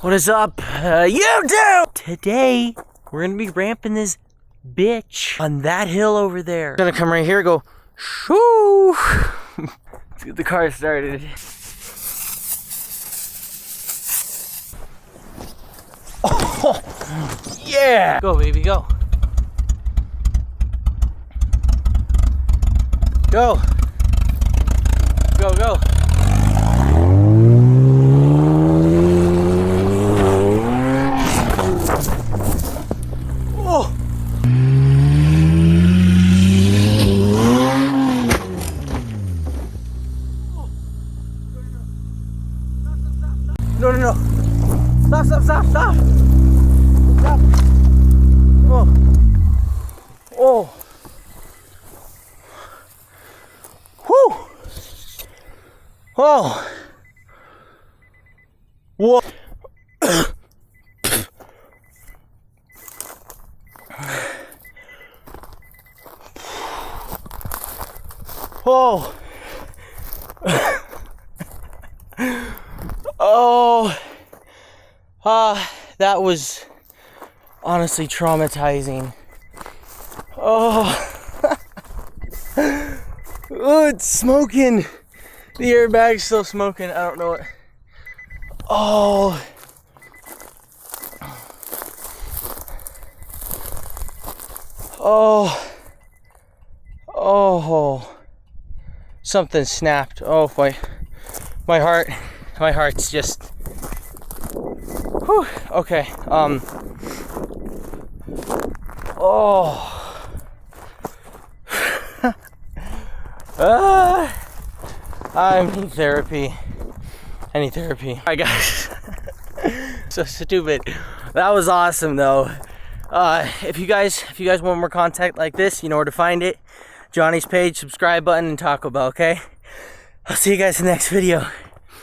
What is up, YouTube? Today, we're gonna be ramping this bitch on that hill over there. I'm gonna come right here and go, shoo! Let's get the car started. Oh, yeah! Go, baby, go. Go. Go, go. Oh. No, no, no. Stop, stop, stop, stop. Stop. Oh. Oh. Whew. Oh. Whoa. Oh. Oh. That was honestly traumatizing. Oh. Oh, it's smoking. The airbag's still smoking. I don't know what. Oh. Oh. Oh. Something snapped. Oh, my heart's just. Whew. Okay. Oh. I need therapy. I need therapy. Alright, guys. So stupid. That was awesome, though. If you guys want more content like this, you know where to find it. Johnny's page, subscribe button, and Taco Bell. Okay. I'll see you guys in the next video.